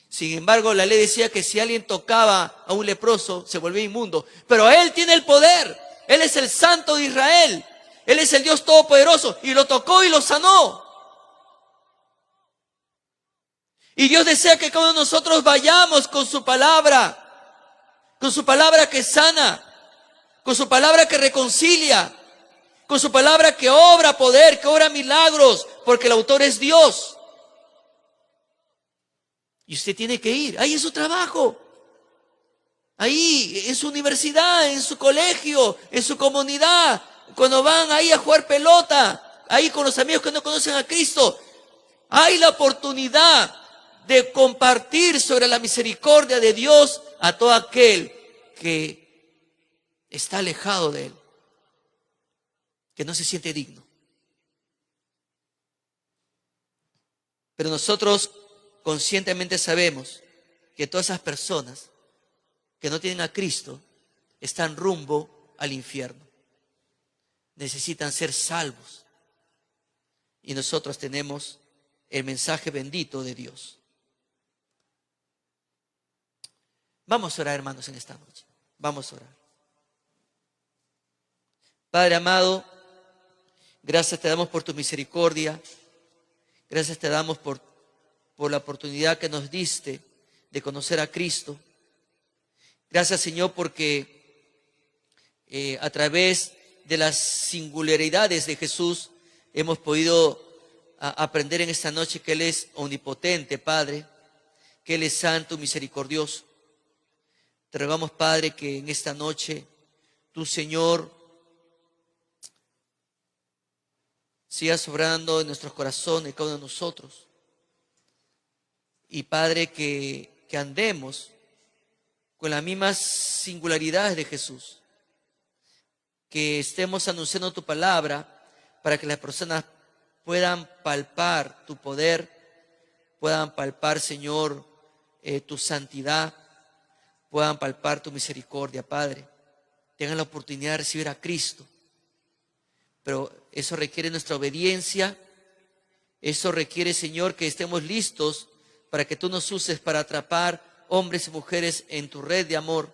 A: Sin embargo, la ley decía que si alguien tocaba a un leproso, se volvía inmundo. Pero Él tiene el poder. Él es el Santo de Israel. Él es el Dios Todopoderoso. Y lo tocó y lo sanó. Y Dios desea que cada uno de nosotros vayamos con su palabra. Con su palabra que sana. Con su palabra que reconcilia. Con su palabra que obra poder, que obra milagros. Porque el autor es Dios. Y usted tiene que ir. Ahí es su trabajo. Ahí, en su universidad, en su colegio, en su comunidad. Cuando van ahí a jugar pelota. Ahí con los amigos que no conocen a Cristo. Hay la oportunidad de compartir sobre la misericordia de Dios a todo aquel que está alejado de Él. Que no se siente digno. Pero nosotros conscientemente sabemos que todas esas personas que no tienen a Cristo están rumbo al infierno. Necesitan ser salvos. Y nosotros tenemos el mensaje bendito de Dios. Vamos a orar, hermanos, en esta noche. Vamos a orar. Padre amado, gracias te damos por tu misericordia. Gracias te damos por la oportunidad que nos diste de conocer a Cristo. Gracias, Señor, porque a través de las singularidades de Jesús hemos podido aprender en esta noche que Él es omnipotente, Padre, que Él es santo, misericordioso. Te rogamos, Padre, que en esta noche tú, Señor, sigas obrando en nuestros corazones, cada uno de nosotros. Y Padre, que andemos con las mismas singularidades de Jesús. Que estemos anunciando tu palabra para que las personas puedan palpar tu poder, puedan palpar, Señor, tu santidad, puedan palpar tu misericordia, Padre. Tengan la oportunidad de recibir a Cristo. Pero eso requiere nuestra obediencia. Eso requiere, Señor, que estemos listos para que tú nos uses para atrapar hombres y mujeres en tu red de amor,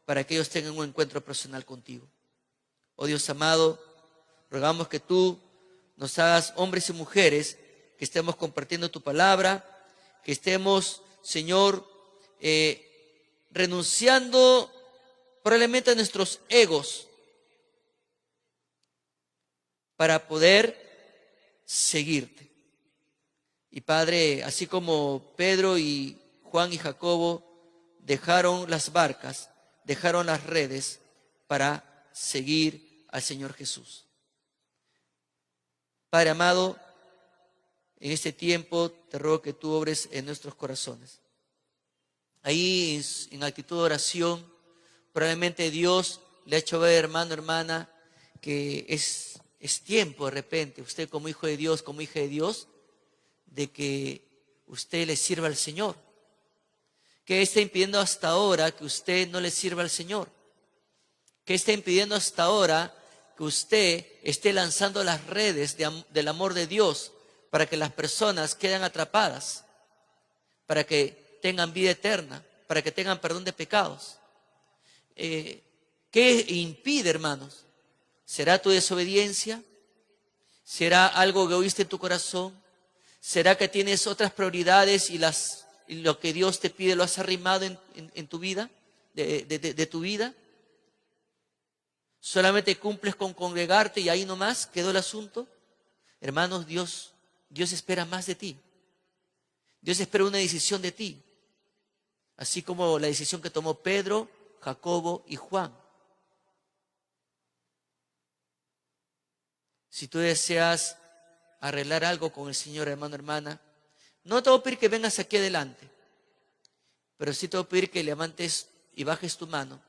A: para que ellos tengan un encuentro personal contigo. Oh Dios amado, rogamos que tú nos hagas hombres y mujeres que estemos compartiendo tu palabra, que estemos, Señor, renunciando probablemente a nuestros egos para poder seguirte. Y Padre, así como Pedro y Juan y Jacobo dejaron las barcas, dejaron las redes para seguir al Señor Jesús. Padre amado, en este tiempo te ruego que tú obres en nuestros corazones. Ahí en actitud de oración, probablemente Dios le ha hecho ver, hermano, hermana, que es tiempo de repente, usted como hijo de Dios, como hija de Dios, de que usted le sirva al Señor. ¿Qué está impidiendo hasta ahora que usted no le sirva al Señor? ¿Qué está impidiendo hasta ahora que usted esté lanzando las redes del amor de Dios para que las personas queden atrapadas, para que tengan vida eterna, para que tengan perdón de pecados? ¿Qué impide, hermanos? ¿Será tu desobediencia? ¿Será algo que oíste en tu corazón? ¿Será que tienes otras prioridades y lo que Dios te pide lo has arrimado en tu vida, de tu vida? ¿Solamente cumples con congregarte y ahí nomás quedó el asunto? Hermanos, Dios espera más de ti. Dios espera una decisión de ti. Así como la decisión que tomó Pedro, Jacobo y Juan. Si tú deseas arreglar algo con el Señor, hermano, hermana, no te voy a pedir que vengas aquí adelante, pero sí te voy a pedir que levantes y bajes tu mano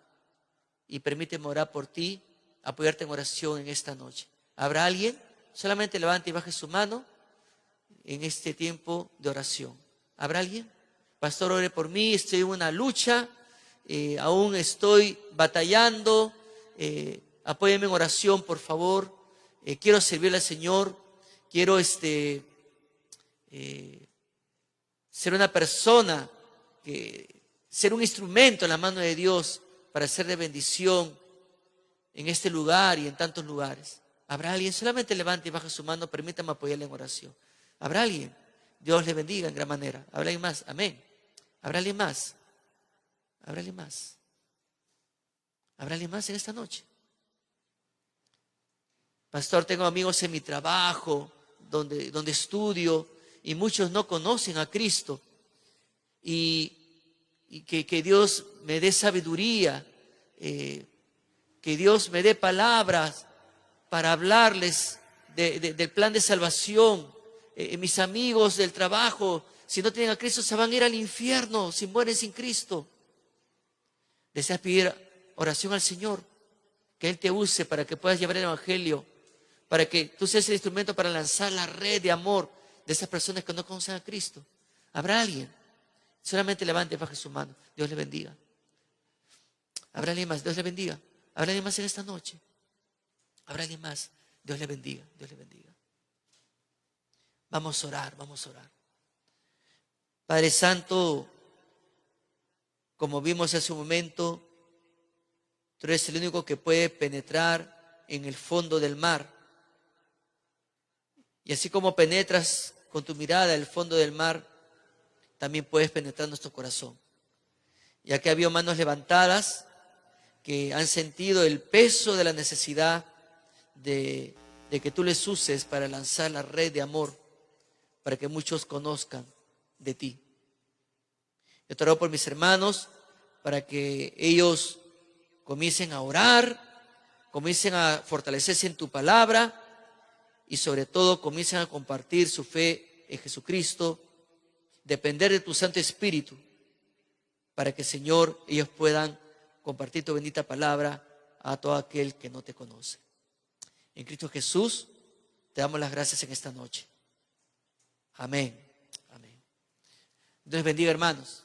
A: y permíteme orar por ti, apoyarte en oración en esta noche. ¿Habrá alguien? Solamente levante y baje su mano en este tiempo de oración. ¿Habrá alguien? Pastor, ore por mí, estoy en una lucha, aún estoy batallando, apóyeme en oración, por favor. Quiero servirle al Señor, quiero ser una persona, ser un instrumento en la mano de Dios para ser de bendición en este lugar y en tantos lugares. ¿Habrá alguien? Solamente levante y baje su mano, permítame apoyarle en oración. ¿Habrá alguien? Dios le bendiga en gran manera. ¿Habrá alguien más? Amén. ¿Habrá alguien más? ¿Habrá alguien más? ¿Habrá alguien más en esta noche? Pastor, tengo amigos en mi trabajo, donde estudio, y muchos no conocen a Cristo. Y que Dios me dé sabiduría, que Dios me dé palabras para hablarles del plan de salvación. Mis amigos del trabajo, si no tienen a Cristo, se van a ir al infierno si mueren sin Cristo. Deseas pedir oración al Señor, que Él te use para que puedas llevar el Evangelio, para que tú seas el instrumento para lanzar la red de amor de esas personas que no conocen a Cristo. ¿Habrá alguien? Solamente levante y baje su mano. Dios le bendiga. ¿Habrá alguien más? Dios le bendiga. ¿Habrá alguien más en esta noche? ¿Habrá alguien más? Dios le bendiga. Dios le bendiga. Vamos a orar, vamos a orar. Padre Santo, como vimos hace un momento, tú eres el único que puede penetrar en el fondo del mar. Y así como penetras con tu mirada el fondo del mar, también puedes penetrar nuestro corazón. Ya que había manos levantadas que han sentido el peso de la necesidad de que tú les uses para lanzar la red de amor, para que muchos conozcan de ti. Yo te oro por mis hermanos, para que ellos comiencen a orar, comiencen a fortalecerse en tu palabra y sobre todo comiencen a compartir su fe en Jesucristo, depender de tu Santo Espíritu, para que, Señor, ellos puedan compartir tu bendita palabra a todo aquel que no te conoce. En Cristo Jesús te damos las gracias en esta noche. Amén. Amén. Dios bendiga, hermanos.